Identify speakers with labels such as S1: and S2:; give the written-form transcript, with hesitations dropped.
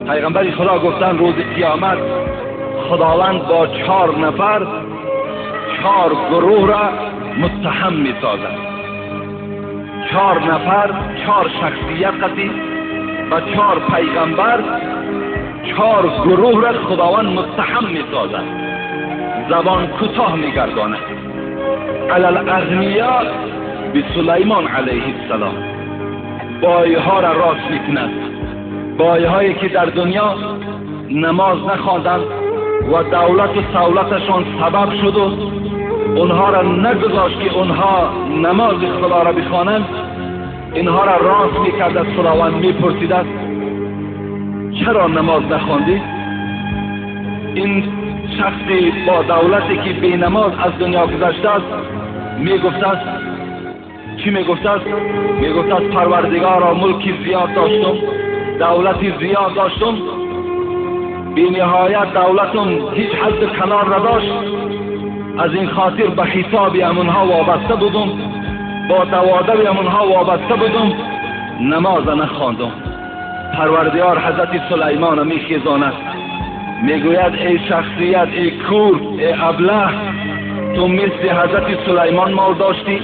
S1: پیغمبر خدا گفتن روز قیامت خداوند با 4 نفر 4 گروه را متهم می سازد. 4 نفر 4 شخصیت و 4 پیغمبر 4 گروه را خداوند متهم می سازد، زبان کوتاه می گرداند. علی الاغنیا به سلیمان علیه السلام، بایها را راست می کند، بایهایی که در دنیا نماز نخواندند و دولت و سولتشان سبب شد و اونها را نگذاشت که اونها نماز خدا را بخوانند، اینها را راست میکرد. از خداوند میپرسید چرا نماز نخواندی؟ این شخصی با دولتی که بی نماز از دنیا گذشته است میگفت است چی میگفت است؟ میگفت است پروردگارا ملکی زیاد داشتم، دولتی زیاد داشتم، بی نهایت دولتم هیچ حد کنار نداشت، از این خاطر به حساب امونها وابسته بودم، با توادب امونها وابسته بودم، نماز نخواندم. پروردگار حضرت سلیمان میخیزاند، میگوید ای شخصیت، ای کور، ای ابله، تو مثل حضرت سلیمان مال داشتی؟